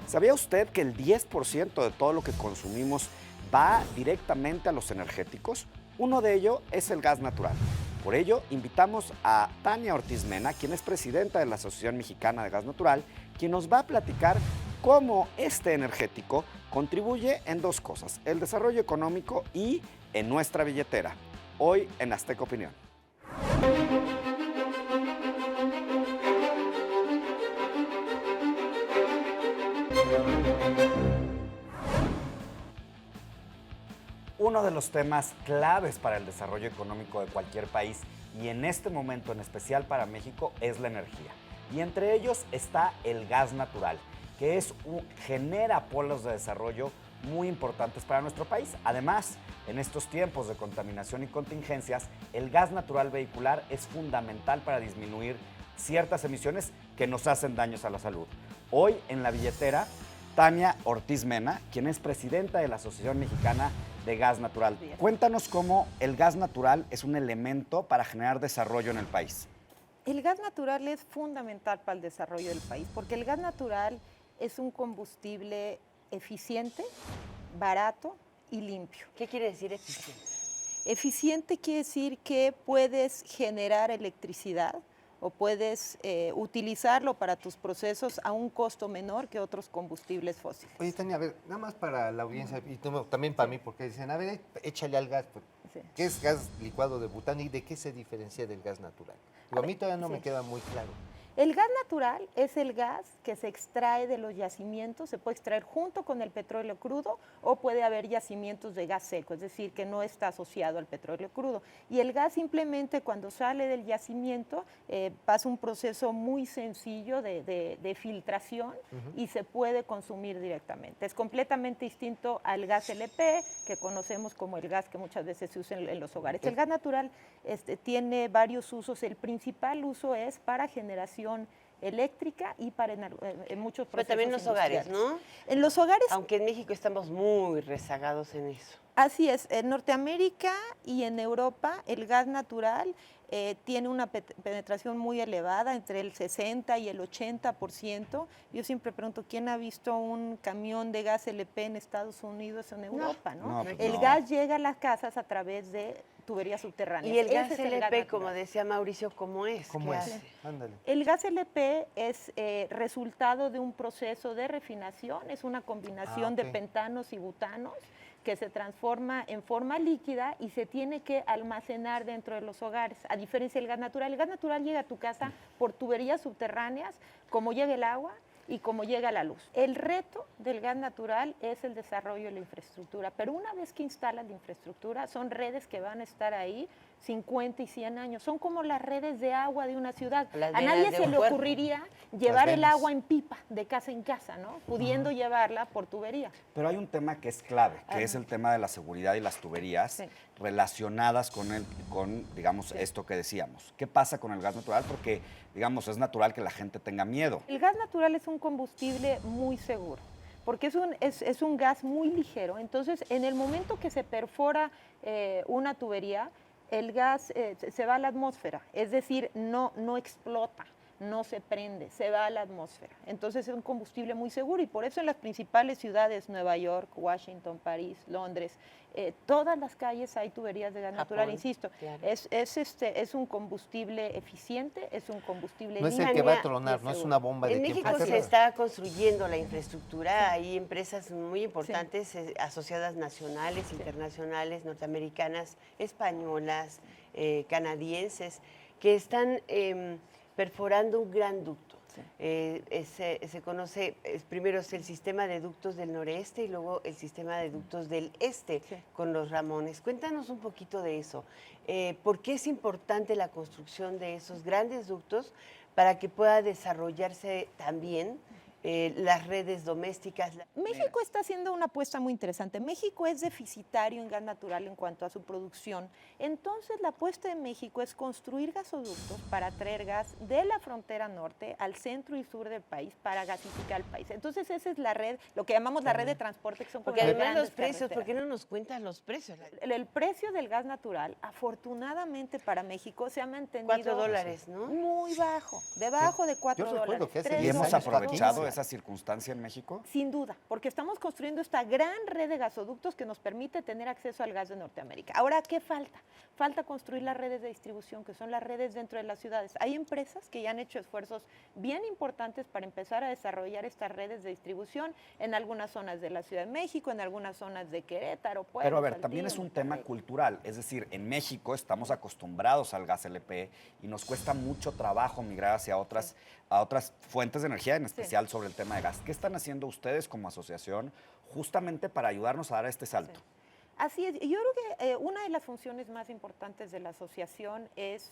¿Sabía usted que el 10% de todo lo que consumimos va directamente a los energéticos? Uno de ellos es el gas natural. Por ello, invitamos a Tania Ortiz Mena, quien es presidenta de la Asociación Mexicana de Gas Natural, quien nos va a platicar cómo este energético contribuye en dos cosas: el desarrollo económico y en nuestra billetera. Hoy en Azteca Opinión. Uno de los temas claves para el desarrollo económico de cualquier país, y en este momento en especial para México, es la energía. Y entre ellos está el gas natural, que genera polos de desarrollo muy importantes para nuestro país. Además, en estos tiempos de contaminación y contingencias, el gas natural vehicular es fundamental para disminuir ciertas emisiones que nos hacen daños a la salud. Hoy en la billetera, Tania Ortiz Mena, quien es presidenta de la Asociación Mexicana de Gas Natural. Cuéntanos cómo el gas natural es un elemento para generar desarrollo en el país. El gas natural es fundamental para el desarrollo del país, porque el gas natural es un combustible eficiente, barato y limpio. ¿Qué quiere decir eficiente? Eficiente quiere decir que puedes generar electricidad o puedes utilizarlo para tus procesos a un costo menor que otros combustibles fósiles. Oye, Tania, a ver, nada más para la audiencia y también para mí, porque dicen, a ver, échale al gas. Sí. ¿Qué es gas licuado de butano y de qué se diferencia del gas natural? Digo, a mí todavía no me queda muy claro. El gas natural es el gas que se extrae de los yacimientos, se puede extraer junto con el petróleo crudo o puede haber yacimientos de gas seco, es decir, que no está asociado al petróleo crudo. Y el gas simplemente cuando sale del yacimiento pasa un proceso muy sencillo de filtración y se puede consumir directamente. Es completamente distinto al gas LP, que conocemos como el gas que muchas veces se usa en los hogares. El gas natural tiene varios usos. El principal uso es para generación eléctrica y para en muchos procesos. Pero también en los hogares, ¿no? En los hogares. Aunque en México estamos muy rezagados en eso. Así es. En Norteamérica y en Europa el gas natural tiene una penetración muy elevada, entre el 60 y el 80%. Yo siempre pregunto, ¿quién ha visto un camión de gas LP en Estados Unidos o en Europa? ¿no? El gas llega a las casas a través de tuberías subterráneas. Y el gas LP, como decía Mauricio, ¿cómo es? ¿Cómo es? Ándale. El gas LP es resultado de un proceso de refinación, es una combinación de pentanos y butanos que se transforma en forma líquida y se tiene que almacenar dentro de los hogares, a diferencia del gas natural. El gas natural llega a tu casa por tuberías subterráneas, como llega el agua y como llega la luz. El reto del gas natural es el desarrollo de la infraestructura, pero una vez que instalas la infraestructura, son redes que van a estar ahí 50 y 100 años. Son como las redes de agua de una ciudad. A nadie se le ocurriría llevar el agua en pipa, de casa en casa, ¿no? Pudiendo llevarla por tubería. Pero hay un tema que es clave, que es el tema de la seguridad y las tuberías relacionadas con digamos, esto que decíamos. ¿Qué pasa con el gas natural? Porque, digamos, es natural que la gente tenga miedo. El gas natural es un combustible muy seguro, porque es un gas muy ligero. Entonces, en el momento que se perfora una tubería, el gas se va a la atmósfera, es decir, no explota, no se prende, se va a la atmósfera. Entonces es un combustible muy seguro y por eso en las principales ciudades, Nueva York, Washington, París, Londres, todas las calles hay tuberías de gas natural, insisto. Claro. Es un combustible eficiente, es un combustible no es el que va a tronar, no es una bomba de tiempo. En México se está construyendo la infraestructura, hay empresas muy importantes asociadas nacionales, internacionales, norteamericanas, españolas, canadienses, que están perforando un gran ducto. Se conoce, primero es el sistema de ductos del noreste y luego el sistema de ductos del este con los Ramones. Cuéntanos un poquito de eso. ¿Por qué es importante la construcción de esos grandes ductos para que pueda desarrollarse también las redes domésticas? México está haciendo una apuesta muy interesante. México es deficitario en gas natural en cuanto a su producción. Entonces, la apuesta de México es construir gasoductos para traer gas de la frontera norte al centro y sur del país para gasificar el país. Entonces, esa es la red, lo que llamamos la red de transporte, que son porque además los precios, ¿por qué no nos cuentan los precios? El precio del gas natural, afortunadamente para México, se ha mantenido $4, ¿no? Muy bajo, debajo de $4. Yo recuerdo que hace y hemos aprovechado esa circunstancia en México? Sin duda, porque estamos construyendo esta gran red de gasoductos que nos permite tener acceso al gas de Norteamérica. Ahora, ¿qué falta? Falta construir las redes de distribución, que son las redes dentro de las ciudades. Hay empresas que ya han hecho esfuerzos bien importantes para empezar a desarrollar estas redes de distribución en algunas zonas de la Ciudad de México, en algunas zonas de Querétaro, Puebla, Pero a ver, Saltillo, también es un Monterrey. tema cultural, es decir, en México estamos acostumbrados al gas LP y nos cuesta mucho trabajo migrar hacia otras fuentes de energía, en especial sobre el tema de gas. ¿Qué están haciendo ustedes como asociación justamente para ayudarnos a dar este salto? Sí. Así es. Yo creo que una de las funciones más importantes de la asociación es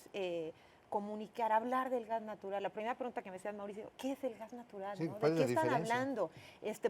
comunicar, hablar del gas natural. La primera pregunta que me hacía Mauricio, ¿qué es el gas natural? Sí, ¿no? ¿cuál ¿De es qué la están diferencia? hablando?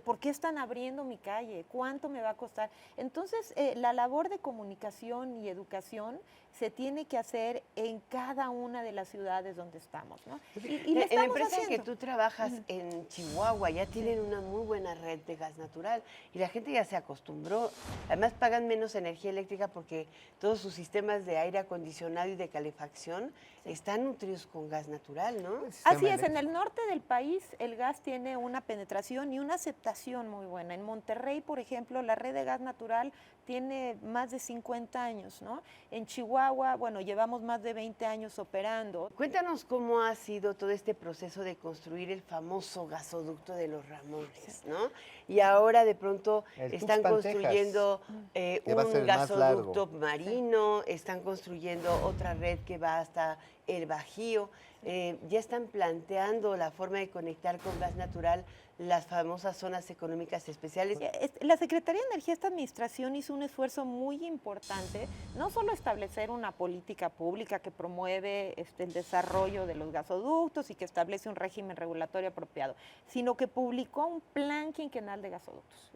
¿Por qué están abriendo mi calle? ¿Cuánto me va a costar? Entonces, la labor de comunicación y educación se tiene que hacer en cada una de las ciudades donde estamos, ¿no? Y En lo la estamos empresa en que haciendo. tú trabajas en Chihuahua ya tienen una muy buena red de gas natural y la gente ya se acostumbró. Además pagan menos energía eléctrica porque todos sus sistemas de aire acondicionado y de calefacción están nutridos con gas natural, ¿no? Así es, en el norte del país el gas tiene una penetración y una aceptación muy buena. En Monterrey, por ejemplo, la red de gas natural tiene más de 50 años, ¿no? En Chihuahua, bueno, llevamos más de 20 años operando. Cuéntanos cómo ha sido todo este proceso de construir el famoso gasoducto de los Ramones, ¿no? Y ahora de pronto El están Tuxpan, Texas, construyendo que va a ser un el más gasoducto largo. marino, están construyendo otra red que va hasta el Bajío, ya están planteando la forma de conectar con gas natural las famosas zonas económicas especiales. La Secretaría de Energía, esta administración hizo un esfuerzo muy importante, no solo establecer una política pública que promueve el desarrollo de los gasoductos y que establece un régimen regulatorio apropiado, sino que publicó un plan quinquenal de gasoductos.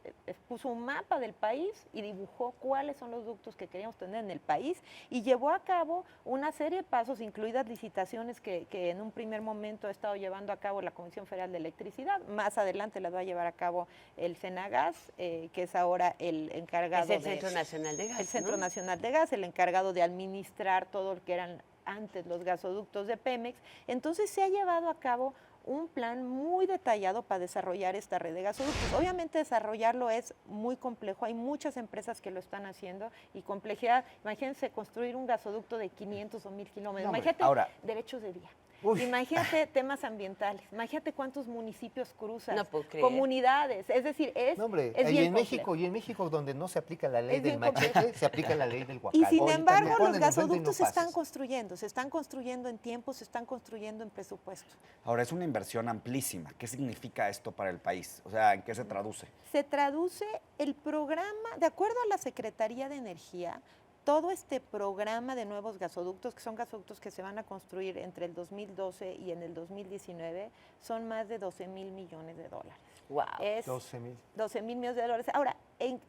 Puso un mapa del país y dibujó cuáles son los ductos que queríamos tener en el país y llevó a cabo una serie de pasos, incluidas licitaciones que en un primer momento ha estado llevando a cabo la Comisión Federal de Electricidad. Más adelante las va a llevar a cabo el Cenagas, que es ahora el encargado Es el Centro Nacional de Gas, el Centro ¿no? Nacional de Gas, el encargado de administrar todo lo que eran antes los gasoductos de Pemex. Entonces se ha llevado a cabo un plan muy detallado para desarrollar esta red de gasoductos. Obviamente desarrollarlo es muy complejo, hay muchas empresas que lo están haciendo y complejidad, imagínense construir un gasoducto de 500 o 1000 kilómetros, No, hombre, imagínate ahora- derechos de vía. Uy. Imagínate temas ambientales, imagínate cuántos municipios cruzas, No puedo creer. comunidades, es decir, No, hombre, es y bien en México, complejo. y en México donde no se aplica la ley Es del bien complejo. machete, se aplica la ley del Y guacal. sin Ahorita embargo, me los ponen enfrente y no gasoductos se están pases. se están construyendo en tiempo, se están construyendo en presupuesto. Ahora, es una inversión amplísima. ¿Qué significa esto para el país? O sea, ¿en qué se traduce? Se traduce el programa, de acuerdo a la Secretaría de Energía, todo este programa de nuevos gasoductos, que son gasoductos que se van a construir entre el 2012 y en el 2019, son más de 12,000 millones de dólares. Wow. Es 12,000. 12,000 millones de dólares. Ahora,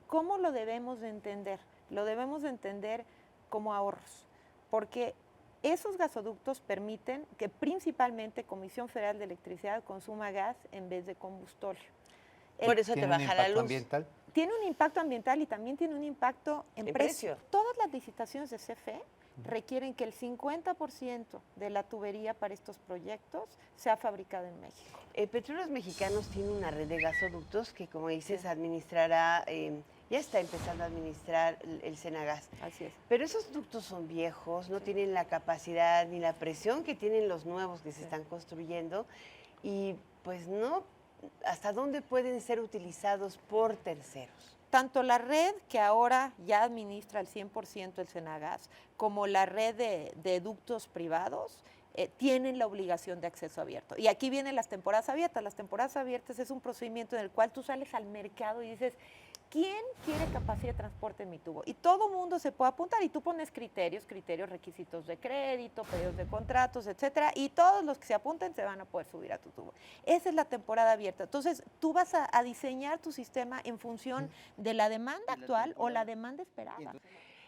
¿cómo lo debemos de entender? Lo debemos de entender como ahorros, porque esos gasoductos permiten que principalmente Comisión Federal de Electricidad consuma gas en vez de combustorio. Por eso te ¿Tiene un baja la impacto luz. ambiental? Tiene un impacto ambiental y también tiene un impacto en En precio. precio. Todas las licitaciones de CFE requieren que el 50% de la tubería para estos proyectos sea fabricada en México. Petróleos Mexicanos tiene una red de gasoductos que, como dices, administrará, ya está empezando a administrar el Cenagas. Así es. Pero esos ductos son viejos, no tienen la capacidad ni la presión que tienen los nuevos que se están construyendo y pues no, ¿hasta dónde pueden ser utilizados por terceros? Tanto la red que ahora ya administra el 100% el Cenagas, como la red de ductos privados, tienen la obligación de acceso abierto. Y aquí vienen las temporadas abiertas. Las temporadas abiertas es un procedimiento en el cual tú sales al mercado y dices, ¿quién quiere capacidad de transporte en mi tubo? Y todo mundo se puede apuntar y tú pones criterios, requisitos de crédito, pedidos de contratos, etcétera, y todos los que se apunten se van a poder subir a tu tubo. Esa es la temporada abierta. Entonces, tú vas a diseñar tu sistema en función de la demanda actual o la demanda esperada.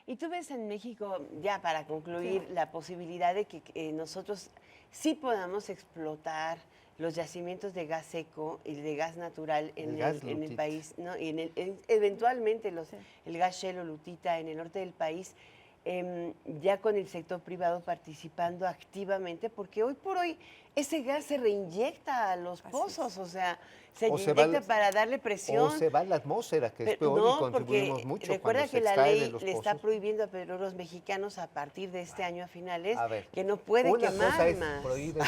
Y tú ves en México, ya para concluir, la posibilidad de que nosotros sí podamos explotar los yacimientos de gas seco y de gas natural en el país, ¿no? Y eventualmente el gas shale o lutita en el norte del país. ya con el sector privado participando activamente, porque hoy por hoy ese gas se reinyecta a los pozos, o sea, se inyecta para darle presión. O se va a la atmósfera, que es peor, y contribuimos mucho recuerda cuando que se la extrae de ley los le está pozos. prohibiendo a petróleos mexicanos a partir de este año a finales A ver, que no puede una quemar cosa es más. prohíbe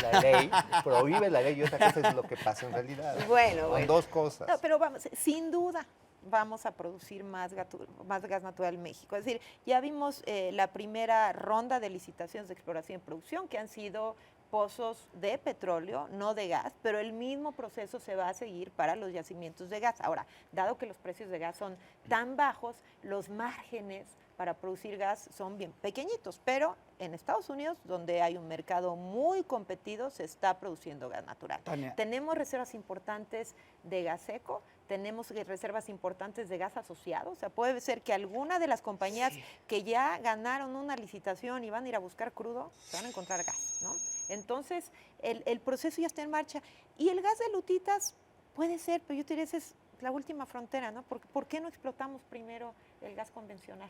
la ley, y otra cosa es lo que pasa en realidad. Bueno, Son dos cosas. No, pero vamos, sin duda vamos a producir más gas natural en México. Es decir, ya vimos la primera ronda de licitaciones de exploración y producción que han sido pozos de petróleo, no de gas, pero el mismo proceso se va a seguir para los yacimientos de gas. Ahora, dado que los precios de gas son tan bajos, los márgenes para producir gas son bien pequeñitos, pero en Estados Unidos, donde hay un mercado muy competido, se está produciendo gas natural. Tania. Tenemos reservas importantes de gas seco, tenemos reservas importantes de gas asociado, o sea, puede ser que alguna de las compañías que ya ganaron una licitación y van a ir a buscar crudo, se van a encontrar gas, ¿no? Entonces, el proceso ya está en marcha. Y el gas de lutitas puede ser, pero yo te diría, esa es la última frontera, ¿no? ¿Por qué no explotamos primero el gas convencional?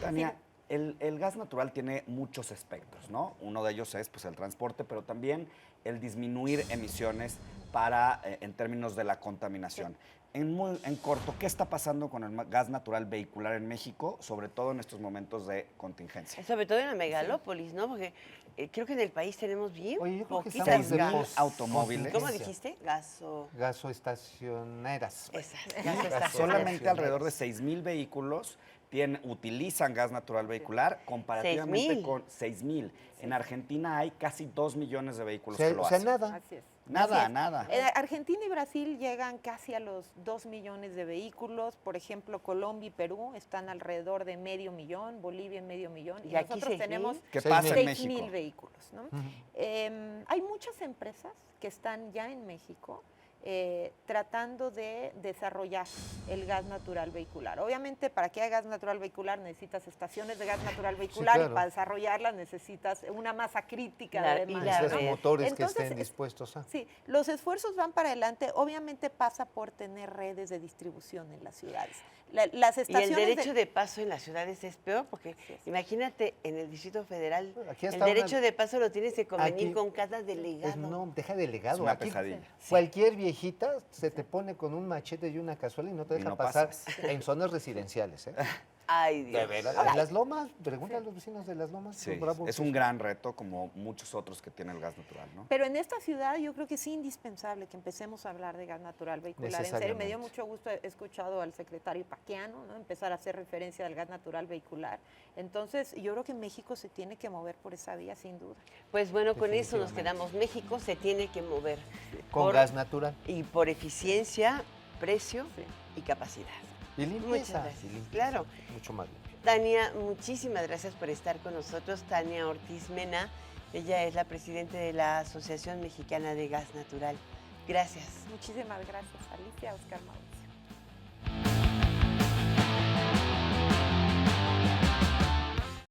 Tania, el gas natural tiene muchos espectros, ¿no? Uno de ellos es pues, el transporte, pero también el disminuir emisiones en términos de la contaminación. En corto, ¿qué está pasando con el gas natural vehicular en México, sobre todo en estos momentos de contingencia? Sobre todo en la megalópolis, ¿no? Porque creo que en el país tenemos bien Oye, yo creo que poquitas estamos de gas. automóviles. ¿Cómo dijiste? Gasoestacioneras. Esas, Solamente alrededor de 6,000 vehículos utilizan gas natural vehicular, comparativamente 6,000. con 6,000. En Argentina hay casi 2 millones de vehículos O sea, que lo o sea, hacen. nada. Así es. Nada, Así es. nada. Argentina y Brasil llegan casi a los 2 millones de vehículos. Por ejemplo, Colombia y Perú están alrededor de 500,000, Bolivia 500,000. ¿Y aquí nosotros 6,000? tenemos ¿Qué 6,000. pasa en 6,000 México? vehículos, ¿no? Hay muchas empresas que están ya en México tratando de desarrollar el gas natural vehicular. Obviamente, para que haya gas natural vehicular necesitas estaciones de gas natural vehicular, claro. y para desarrollarlas necesitas una masa crítica La- de y demanda. la Esos red. motores Entonces, que estén dispuestos a. Sí, los esfuerzos van para adelante. Obviamente pasa por tener redes de distribución en las ciudades. Las Y estaciones el derecho de paso en las ciudades es peor, porque Así es. imagínate, en el Distrito Federal, Aquí el está derecho una- de paso lo tienes que convenir aquí- con cada delegado. No, deja delegado. Es una Aquí pesadilla. Cualquier viejita se te pone con un machete y una cazuela y no te Y deja no pasar pasas. en zonas residenciales. ¿eh? Ay, Dios. De veras. En las lomas, pregunta a los vecinos de las lomas. Sí, los bravos es un gran reto como muchos otros que tiene el gas natural, ¿no? Pero en esta ciudad yo creo que es indispensable que empecemos a hablar de gas natural vehicular. En serio, me dio Necesariamente. mucho gusto, he escuchado al secretario Paquiano, ¿no? Empezar a hacer referencia al gas natural vehicular. Entonces, yo creo que México se tiene que mover por esa vía, sin duda. Pues bueno, con eso nos Definitivamente. quedamos. México se tiene que mover. con por- gas natural. Y por eficiencia, precio Sí. y capacidad. Y limpieza. gracias. y limpieza, Claro. Mucho más limpio. Tania, muchísimas gracias por estar con nosotros. Tania Ortiz Mena, ella es la presidenta de la Asociación Mexicana de Gas Natural. Gracias. Muchísimas gracias, Alicia, Oscar Mauricio.